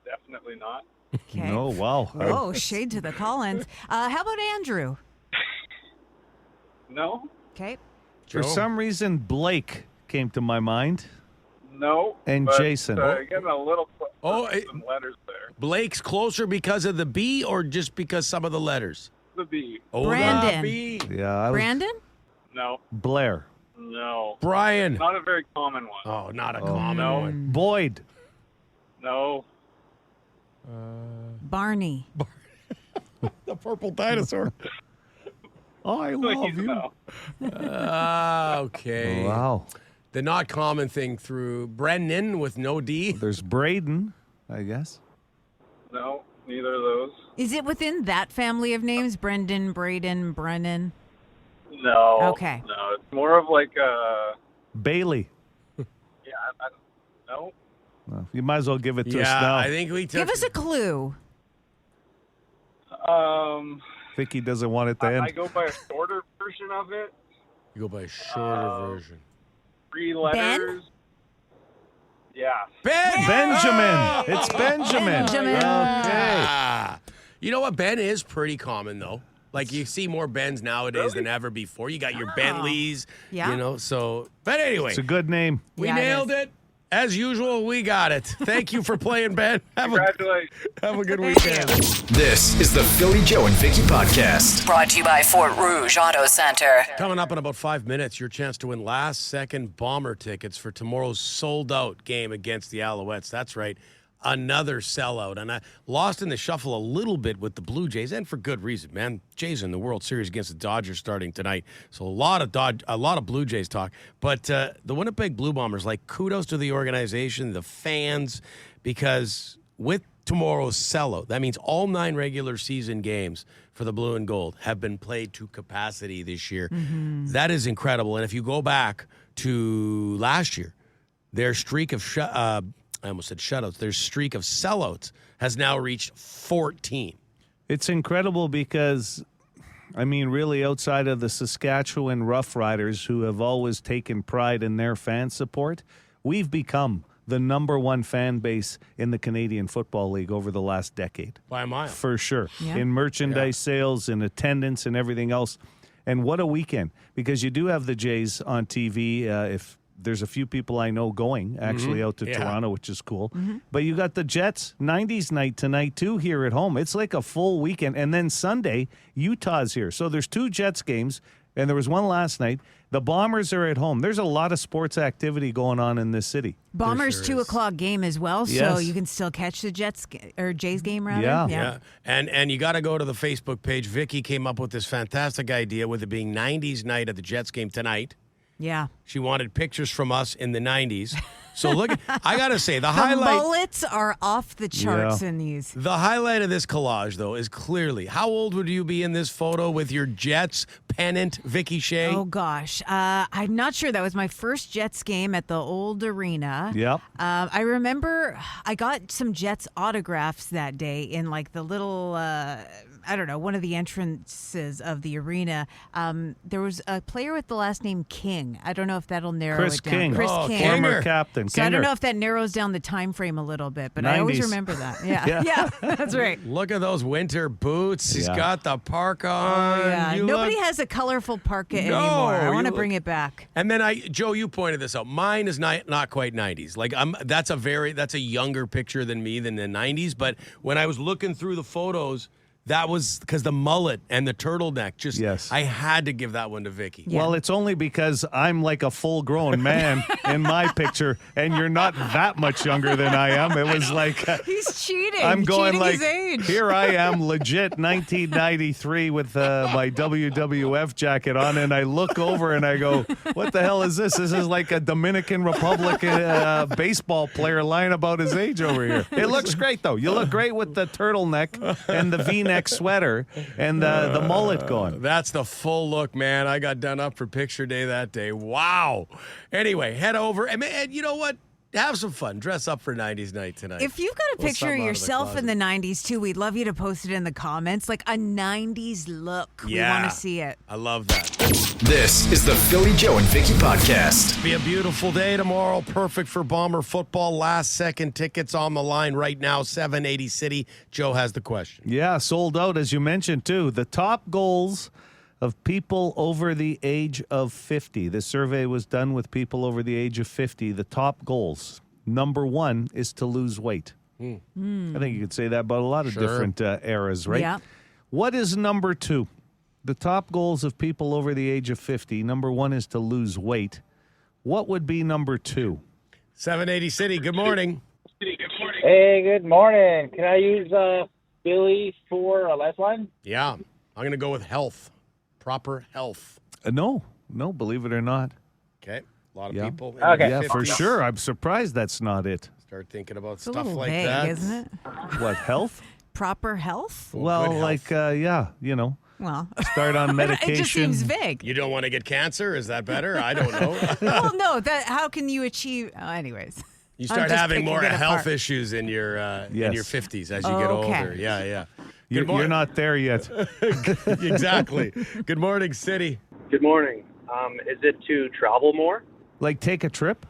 [SPEAKER 11] Definitely not.
[SPEAKER 5] Okay.
[SPEAKER 4] Oh, wow.
[SPEAKER 5] Oh, shade to the Collins. How about Andrew?
[SPEAKER 11] No.
[SPEAKER 5] Okay.
[SPEAKER 4] For some reason, Blake came to my mind.
[SPEAKER 11] No.
[SPEAKER 4] And
[SPEAKER 11] but,
[SPEAKER 4] Jason.
[SPEAKER 11] Getting a little some letters there.
[SPEAKER 3] Blake's closer because of the B or just because some of the letters?
[SPEAKER 11] The B.
[SPEAKER 3] Oh,
[SPEAKER 5] Brandon.
[SPEAKER 3] the B.
[SPEAKER 4] Yeah, I was
[SPEAKER 5] Brandon?
[SPEAKER 11] No.
[SPEAKER 4] Blair.
[SPEAKER 11] No.
[SPEAKER 3] Brian.
[SPEAKER 11] Not a very common one.
[SPEAKER 3] Oh, not a common one.
[SPEAKER 4] Boyd.
[SPEAKER 11] No.
[SPEAKER 5] Barney.
[SPEAKER 3] The purple dinosaur.
[SPEAKER 4] I love you.
[SPEAKER 11] No.
[SPEAKER 3] Okay.
[SPEAKER 4] Wow.
[SPEAKER 3] The not common thing through Brennan with no D.
[SPEAKER 4] There's Braden, I guess.
[SPEAKER 11] No. Neither of those.
[SPEAKER 5] Is it within that family of names? Brendan, Braden, Brennan?
[SPEAKER 11] No.
[SPEAKER 5] Okay.
[SPEAKER 11] No. It's more of like a.
[SPEAKER 4] Bailey.
[SPEAKER 11] Yeah. No.
[SPEAKER 4] Well, you might as well give it to us
[SPEAKER 3] Yeah,
[SPEAKER 4] now.
[SPEAKER 3] I think we took.
[SPEAKER 5] Give us a clue.
[SPEAKER 4] Vicky doesn't want it to end.
[SPEAKER 11] I go by a shorter version of it.
[SPEAKER 3] You go by a shorter version.
[SPEAKER 11] 3 letters. Yeah.
[SPEAKER 4] Benjamin. It's Benjamin.
[SPEAKER 5] Benjamin.
[SPEAKER 4] Okay.
[SPEAKER 3] Ah. You know what? Ben is pretty common, though. Like, you see more Bens nowadays than ever before. You got your Bentleys,
[SPEAKER 5] Yeah.
[SPEAKER 3] so. But anyway,
[SPEAKER 4] It's a good name.
[SPEAKER 3] we
[SPEAKER 5] Yeah, it
[SPEAKER 3] nailed
[SPEAKER 5] is.
[SPEAKER 3] it. As usual, we got it. Thank you for playing, Ben.
[SPEAKER 11] Congratulations.
[SPEAKER 3] Have a good weekend.
[SPEAKER 2] This is the Philly Joe and Vicky podcast.
[SPEAKER 1] Brought to you by Fort Rouge Auto Center.
[SPEAKER 3] Coming up in about 5 minutes, your chance to win last-second Bomber tickets for tomorrow's sold-out game against the Alouettes. That's right. Another sellout. And I lost in the shuffle a little bit with the Blue Jays, and for good reason, man. Jays in the World Series against the Dodgers starting tonight. So a lot of Blue Jays talk. But the Winnipeg Blue Bombers, like, kudos to the organization, the fans, because with tomorrow's sellout, that means all 9 regular season games for the Blue and Gold have been played to capacity this year. Mm-hmm. That is incredible. And if you go back to last year, their streak of I almost said shutouts. Their streak of sellouts has now reached 14.
[SPEAKER 4] It's incredible because, I mean, really outside of the Saskatchewan Roughriders, who have always taken pride in their fan support, we've become the number 1 fan base in the Canadian Football League over the last decade.
[SPEAKER 3] By a mile.
[SPEAKER 4] For sure.
[SPEAKER 5] Yeah.
[SPEAKER 4] In merchandise sales, in attendance, and everything else. And what a weekend. Because you do have the Jays on TV, if there's a few people I know going actually out to Toronto, which is cool. Mm-hmm. But you got the Jets 90s night tonight too here at home. It's like a full weekend. And then Sunday, Utah's here. So there's 2 Jets games, and there was one last night. The Bombers are at home. There's a lot of sports activity going on in this city.
[SPEAKER 5] Bombers 2 o'clock game as well, so you can still catch the Jays game rather.
[SPEAKER 3] Yeah. And you got to go to the Facebook page. Vicky came up with this fantastic idea with it being 90s night at the Jets game tonight.
[SPEAKER 5] Yeah.
[SPEAKER 3] She wanted pictures from us in the 90s. So look, I got to say, the highlight.
[SPEAKER 5] Mullets are off the charts in these.
[SPEAKER 3] The highlight of this collage, though, is clearly, how old would you be in this photo with your Jets pennant, Vicky Shea?
[SPEAKER 5] Oh, gosh. I'm not sure. That was my first Jets game at the old arena.
[SPEAKER 4] Yep.
[SPEAKER 5] I remember I got some Jets autographs that day in like the little, I don't know, one of the entrances of the arena. There was a player with the last name King. I don't know if that'll narrow it down.
[SPEAKER 4] King.
[SPEAKER 5] Chris King.
[SPEAKER 4] Former captain.
[SPEAKER 5] So I don't know if that narrows down the time frame a little bit, but I always remember that. Yeah, that's right.
[SPEAKER 3] Look at those winter boots. He's got the parka on.
[SPEAKER 5] Oh, yeah. Nobody has a colorful parka anymore. I want to bring it back.
[SPEAKER 3] And then Joe, you pointed this out. Mine is not quite 90s. Like that's a younger picture than me than the 90s. But when I was looking through the photos, that was because the mullet and the turtleneck. I had to give that one to Vicky.
[SPEAKER 4] Yeah. Well, it's only because I'm like a full-grown man in my picture, and you're not that much younger than I am. It was like
[SPEAKER 5] he's cheating.
[SPEAKER 4] I'm going
[SPEAKER 5] cheating
[SPEAKER 4] like
[SPEAKER 5] his age.
[SPEAKER 4] Here I am, legit 1993 with my WWF jacket on, and I look over and I go, "What the hell is this? This is like a Dominican Republic baseball player lying about his age over here." It looks great though. You look great with the turtleneck and the V-neck sweater and the mullet going.
[SPEAKER 3] That's the full look, man. I got done up for picture day that day. Wow. Anyway, head over and you know what? Have some fun. Dress up for 90s night tonight.
[SPEAKER 5] If you've got a picture of yourself in the 90s too, we'd love you to post it in the comments. Like a 90s look. We want to see it.
[SPEAKER 3] I love that.
[SPEAKER 2] This is the Philly Joe and Vicky podcast.
[SPEAKER 3] Be a beautiful day tomorrow. Perfect for Bomber football. Last second tickets on the line right now. 780 City. Joe has the question.
[SPEAKER 4] Yeah, sold out as you mentioned too. The top goals of people over the age of 50. This survey was done with people over the age of 50. The top goals. Number 1 is to lose weight. I think you could say that about a lot of different eras, right?
[SPEAKER 5] Yeah.
[SPEAKER 4] What is number 2? The top goals of people over the age of 50. Number 1 is to lose weight. What would be number 2?
[SPEAKER 3] 780 City, good morning.
[SPEAKER 12] Hey, good morning. Can I use Billy for a lifeline?
[SPEAKER 3] Yeah, I'm going to go with health. Proper health.
[SPEAKER 4] No, believe it or not.
[SPEAKER 3] Okay, a lot of people.
[SPEAKER 4] Yeah, for sure. I'm surprised that's not it.
[SPEAKER 3] Start thinking about
[SPEAKER 5] It's
[SPEAKER 3] stuff
[SPEAKER 5] a little
[SPEAKER 3] like
[SPEAKER 5] vague,
[SPEAKER 3] that.
[SPEAKER 5] isn't it?
[SPEAKER 4] What, health?
[SPEAKER 5] Proper health?
[SPEAKER 4] Well,
[SPEAKER 3] good
[SPEAKER 4] like,
[SPEAKER 3] health.
[SPEAKER 5] Well,
[SPEAKER 4] start on medication.
[SPEAKER 5] it just seems vague.
[SPEAKER 3] You don't want to get cancer? Is that better? I don't know.
[SPEAKER 5] Well, no. How can you achieve? Anyways.
[SPEAKER 3] You start having more health issues in your 50s as you get older. Yeah.
[SPEAKER 4] You're not there yet.
[SPEAKER 3] Exactly. Good morning, City.
[SPEAKER 13] Good morning. Is it to travel more?
[SPEAKER 4] Like take a trip?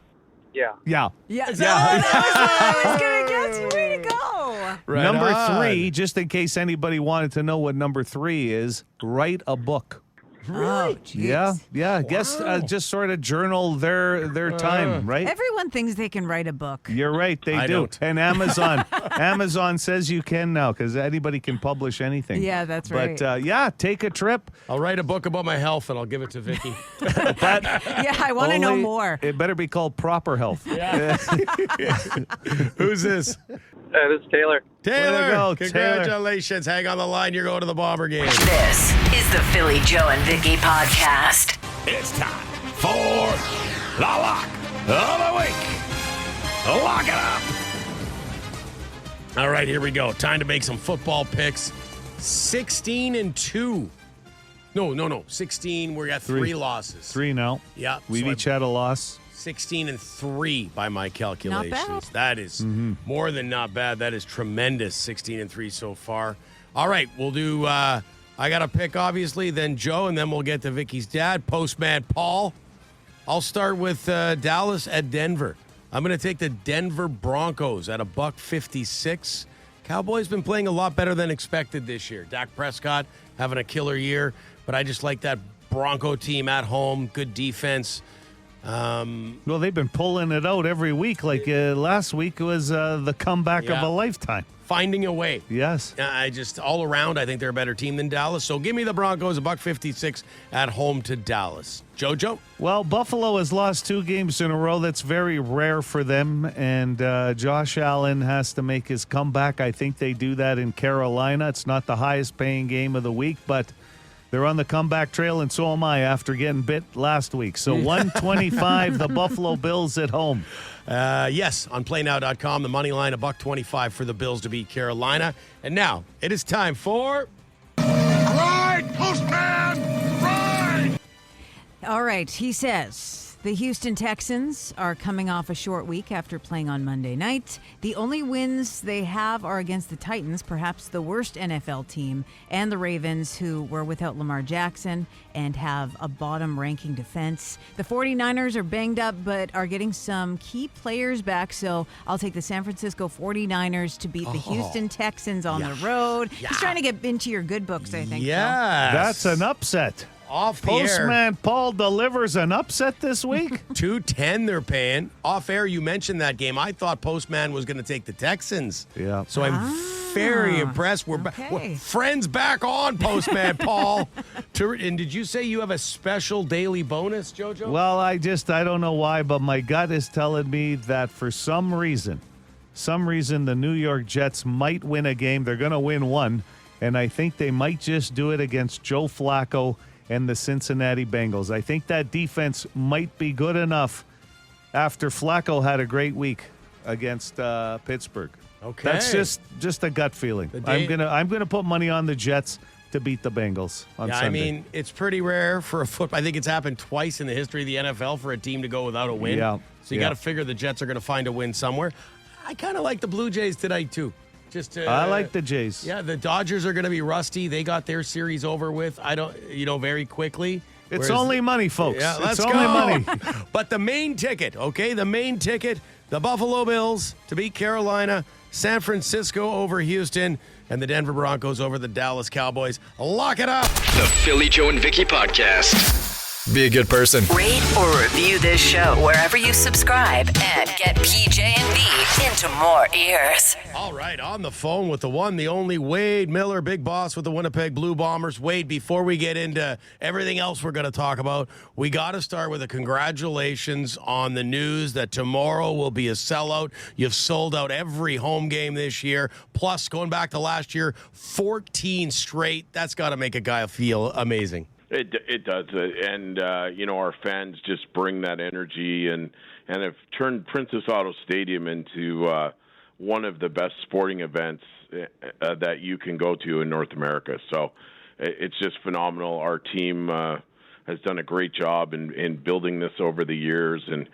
[SPEAKER 13] Yeah.
[SPEAKER 4] Yeah.
[SPEAKER 5] Yeah. That was what I was going to get you. Way to go.
[SPEAKER 3] Right
[SPEAKER 4] number 3, just in case anybody wanted to know what number 3 is, write a book.
[SPEAKER 5] Oh, jeez.
[SPEAKER 4] Yeah. I guess just sort of journal their time, right?
[SPEAKER 5] Everyone thinks they can write a book.
[SPEAKER 4] You're right, they do.
[SPEAKER 3] don't.
[SPEAKER 4] And Amazon says you can now because anybody can publish anything.
[SPEAKER 5] Yeah, that's right.
[SPEAKER 4] But take a trip.
[SPEAKER 3] I'll write a book about my health and I'll give it to Vicky.
[SPEAKER 5] Yeah, I want to know more.
[SPEAKER 4] It better be called Proper Health.
[SPEAKER 3] Yeah. Who's this?
[SPEAKER 13] This is Taylor.
[SPEAKER 3] Taylor,
[SPEAKER 4] Way to go,
[SPEAKER 3] congratulations. Hang on the line. You're going to the Bomber game.
[SPEAKER 1] This is the Philly Joe and Vicky podcast.
[SPEAKER 3] It's time for the lock of the week. Lock it up. All right, here we go. Time to make some football picks. 16-2. No. 16. We got three losses.
[SPEAKER 4] 3 now.
[SPEAKER 3] Yeah.
[SPEAKER 4] We've each had a loss.
[SPEAKER 3] 16-3 by my calculations.
[SPEAKER 5] Not bad.
[SPEAKER 3] That is more than not bad. That is tremendous. 16-3 so far. All right, we'll do. I got a pick, obviously. Then Joe, and then we'll get to Vicky's dad, Postman Paul. I'll start with Dallas at Denver. I'm going to take the Denver Broncos at $1.56. Cowboys been playing a lot better than expected this year. Dak Prescott having a killer year, but I just like that Bronco team at home. Good defense.
[SPEAKER 4] Well, they've been pulling it out every week. Like last week was the comeback of a lifetime.
[SPEAKER 3] Finding a way.
[SPEAKER 4] Yes.
[SPEAKER 3] I just, all around, I think they're a better team than Dallas. So give me the Broncos, $1.56 at home to Dallas. JoJo?
[SPEAKER 4] Well, Buffalo has lost 2 games in a row. That's very rare for them. And Josh Allen has to make his comeback. I think they do that in Carolina. It's not the highest paying game of the week, but they're on the comeback trail, and so am I after getting bit last week. So 125, the Buffalo Bills at home.
[SPEAKER 3] Yes, on playnow.com, the money line, $1.25 for the Bills to beat Carolina. And now it is time for
[SPEAKER 2] Ride, Postman! Ride!
[SPEAKER 5] All right, he says the Houston Texans are coming off a short week after playing on Monday night. The only wins they have are against the Titans, perhaps the worst NFL team, and the Ravens, who were without Lamar Jackson and have a bottom-ranking defense. The 49ers are banged up but are getting some key players back, so I'll take the San Francisco 49ers to beat the Houston Texans on the road.
[SPEAKER 3] Yeah.
[SPEAKER 5] He's trying to get into your good books, I think.
[SPEAKER 3] Yes.
[SPEAKER 4] That's an upset.
[SPEAKER 3] Off the
[SPEAKER 4] Postman
[SPEAKER 3] air.
[SPEAKER 4] Paul delivers an upset this week.
[SPEAKER 3] $2.10 they're paying. Off air, you mentioned that game. I thought Postman was going to take the Texans.
[SPEAKER 4] Yeah.
[SPEAKER 3] So I'm very impressed. We're friends back on, Postman Paul. And did you say you have a special daily bonus, JoJo?
[SPEAKER 4] Well, I don't know why, but my gut is telling me that for some reason, the New York Jets might win a game. They're going to win one, and I think they might just do it against Joe Flacco and the Cincinnati Bengals. I think that defense might be good enough after Flacco had a great week against Pittsburgh.
[SPEAKER 3] Okay.
[SPEAKER 4] That's just a gut feeling. I'm gonna put money on the Jets to beat the Bengals on Sunday.
[SPEAKER 3] I mean, it's pretty rare for a football. I think it's happened twice in the history of the NFL for a team to go without a win.
[SPEAKER 4] Yeah.
[SPEAKER 3] So you got to figure the Jets are going to find a win somewhere. I kind of like the Blue Jays tonight, too. I
[SPEAKER 4] like the Jays.
[SPEAKER 3] Yeah, the Dodgers are going to be rusty. They got their series over with. Very quickly.
[SPEAKER 4] It's only money, folks.
[SPEAKER 3] Yeah, let's
[SPEAKER 4] it's
[SPEAKER 3] go.
[SPEAKER 4] only money.
[SPEAKER 3] But the main ticket, the Buffalo Bills to beat Carolina, San Francisco over Houston, and the Denver Broncos over the Dallas Cowboys. Lock it up.
[SPEAKER 2] The Philly Joe and Vicky podcast. Be a good person.
[SPEAKER 1] Rate or review this show wherever you subscribe and get PJ&V into more ears.
[SPEAKER 3] All right, on the phone with the one, the only Wade Miller, big boss with the Winnipeg Blue Bombers. Wade, before we get into everything else we're going to talk about, we got to start with a congratulations on the news that tomorrow will be a sellout. You've sold out every home game this year, plus going back to last year, 14 straight. That's got to make a guy feel amazing.
[SPEAKER 14] It does, and our fans just bring that energy and have turned Princess Auto Stadium into one of the best sporting events that you can go to in North America. So it's just phenomenal. Our team has done a great job in building this over the years and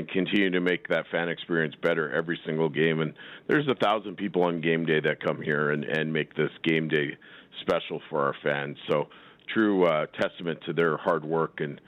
[SPEAKER 14] continue to make that fan experience better every single game. And there's 1,000 people on game day that come here and make this game day special for our fans. So true testament to their hard work and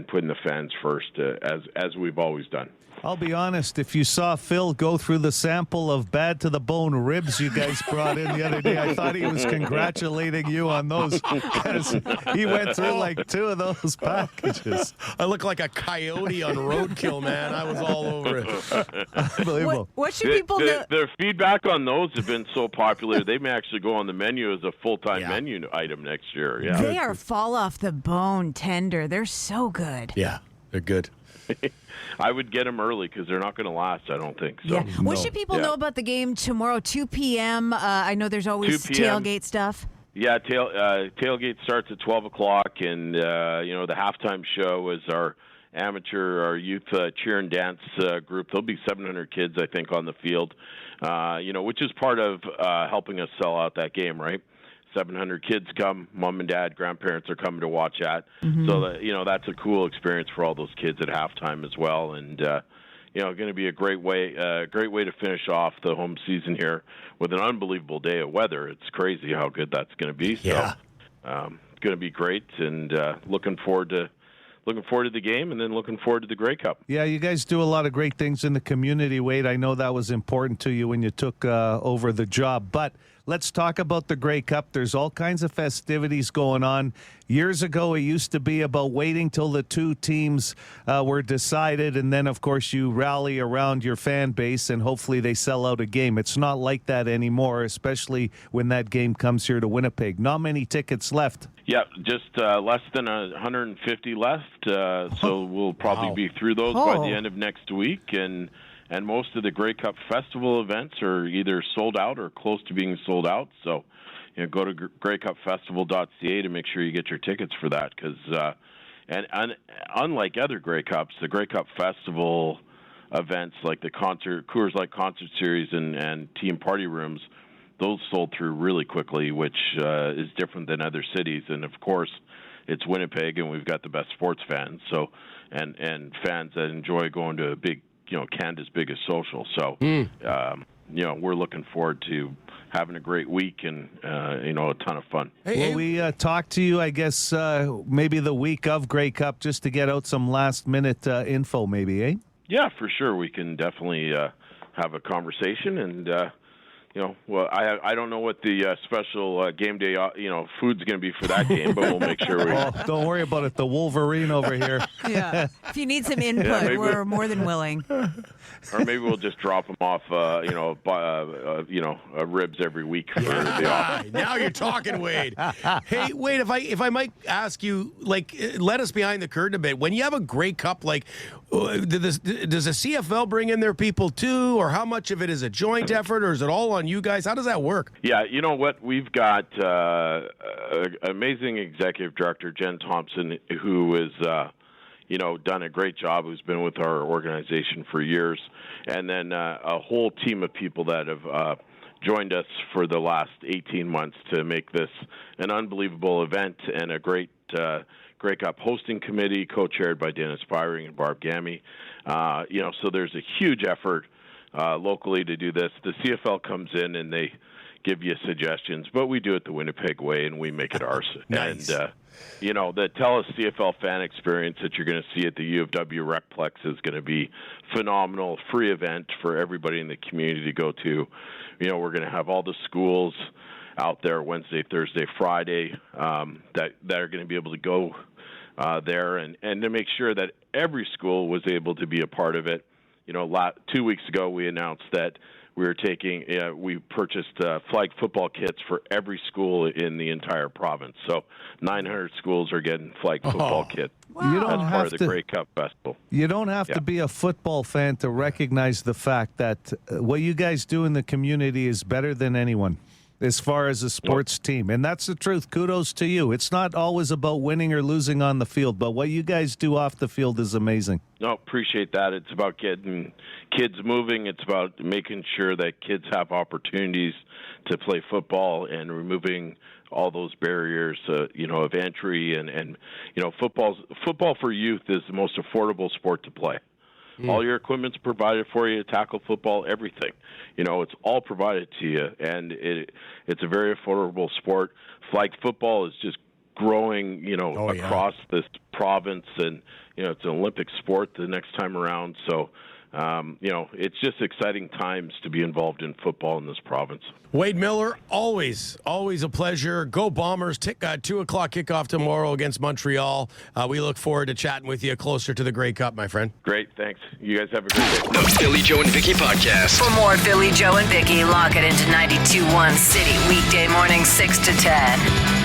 [SPEAKER 14] putting the fans first, as we've always done.
[SPEAKER 4] I'll be honest, if you saw Phil go through the sample of bad to the bone ribs you guys brought in the other day, I thought he was congratulating you on those because he went through like 2 of those packages.
[SPEAKER 3] I look like a coyote on roadkill, man. I was all over it.
[SPEAKER 4] Unbelievable.
[SPEAKER 5] What should people know?
[SPEAKER 14] Their feedback on those have been so popular, they may actually go on the menu as a full-time menu item next year. Yeah,
[SPEAKER 5] They are fall off the bone tender. They're so good.
[SPEAKER 3] Yeah, they're good.
[SPEAKER 14] I would get them early because they're not going to last, I don't think. So.
[SPEAKER 5] Yeah. What should people know about the game tomorrow, 2 p.m.? I know there's always
[SPEAKER 14] 2 p.m.
[SPEAKER 5] tailgate stuff.
[SPEAKER 14] Yeah, tailgate starts at 12 o'clock, and, the halftime show is our youth cheer and dance group. There'll be 700 kids, I think, on the field, which is part of helping us sell out that game, right? 700 kids come, mom and dad, grandparents are coming to watch that. Mm-hmm. So that's a cool experience for all those kids at halftime as well. And going to be a great way to finish off the home season here with an unbelievable day of weather. It's crazy how good that's going to be.
[SPEAKER 3] Yeah.
[SPEAKER 14] So going to be great, and looking forward to the game, and then looking forward to the Grey Cup.
[SPEAKER 4] Yeah, you guys do a lot of great things in the community, Wade. I know that was important to you when you took over the job. But let's talk about the Grey Cup. There's all kinds of festivities going on. Years ago, it used to be about waiting till the 2 teams were decided, and then, of course, you rally around your fan base, and hopefully they sell out a game. It's not like that anymore, especially when that game comes here to Winnipeg. Not many tickets left.
[SPEAKER 14] Yeah, just less than 150 left, so we'll probably be through those by the end of next week, and most of the Grey Cup Festival events are either sold out or close to being sold out, so go to greycupfestival.ca to make sure you get your tickets for that, because and unlike other Grey Cups, the Grey Cup Festival events like the Coors Light Concert Series and Team Party Rooms, those sold through really quickly, which is different than other cities. And, of course, it's Winnipeg, and we've got the best sports fans, so and fans that enjoy going to a big, Canada's biggest social. So, we're looking forward to having a great week and, a ton of fun.
[SPEAKER 4] Will we talk to you, I guess, maybe the week of Grey Cup just to get out some last-minute info maybe, eh?
[SPEAKER 14] Yeah, for sure. We can definitely have a conversation, and I don't know what the special game day, food's going to be for that game, but we'll make sure we.
[SPEAKER 4] Oh, don't worry about it. The Wolverine over here.
[SPEAKER 5] Yeah. If you need some input, we're more than willing.
[SPEAKER 14] Or maybe we'll just drop them off, ribs every week for the office.
[SPEAKER 3] Now you're talking, Wade. Hey, Wade, if I might ask you, let us behind the curtain a bit. When you have a Grey Cup, does the CFL bring in their people too, or how much of it is a joint effort, or is it all on you guys? How does that work?
[SPEAKER 14] Yeah, you know what? We've got amazing executive director Jen Thompson, who is done a great job, who's been with our organization for years, and then a whole team of people that have joined us for the last 18 months to make this an unbelievable event and a great Grey Cup hosting committee, co-chaired by Dennis Byring and Barb Gammy. So there's a huge effort locally to do this. The CFL comes in and they give you suggestions, but we do it the Winnipeg way and we make it ours.
[SPEAKER 3] Nice.
[SPEAKER 14] And the TELUS CFL fan experience that you're going to see at the U of W Recplex is going to be phenomenal. Free event for everybody in the community to go to. We're going to have all the schools out there Wednesday, Thursday, Friday that are going to be able to go there and to make sure that every school was able to be a part of it. 2 weeks ago we announced that we purchased flag football kits for every school in the entire province. So 900 schools are getting flag football kits.
[SPEAKER 5] Wow.
[SPEAKER 4] You don't
[SPEAKER 14] as part of the Grey Cup Festival.
[SPEAKER 4] You don't have to be a football fan to recognize the fact that what you guys do in the community is better than anyone as far as a sports team. And that's the truth. Kudos to you. It's not always about winning or losing on the field, but what you guys do off the field is amazing.
[SPEAKER 14] No, appreciate that. It's about getting kids moving. It's about making sure that kids have opportunities to play football and removing all those barriers, of entry. And football for youth is the most affordable sport to play. All your equipment's provided for you, tackle football, everything. It's all provided to you, and it's a very affordable sport. Flag football is just growing, across this province, and it's an Olympic sport the next time around. So, it's just exciting times to be involved in football in this province.
[SPEAKER 3] Wade Miller, always a pleasure. Go Bombers. 2 o'clock kickoff tomorrow against Montreal. We look forward to chatting with you closer to the Grey Cup, my friend.
[SPEAKER 14] Great, thanks. You guys have a great day.
[SPEAKER 2] The Philly Joe and Vicky Podcast.
[SPEAKER 1] For more Philly Joe and Vicky, lock it into 92.1 City, weekday morning 6 to 10.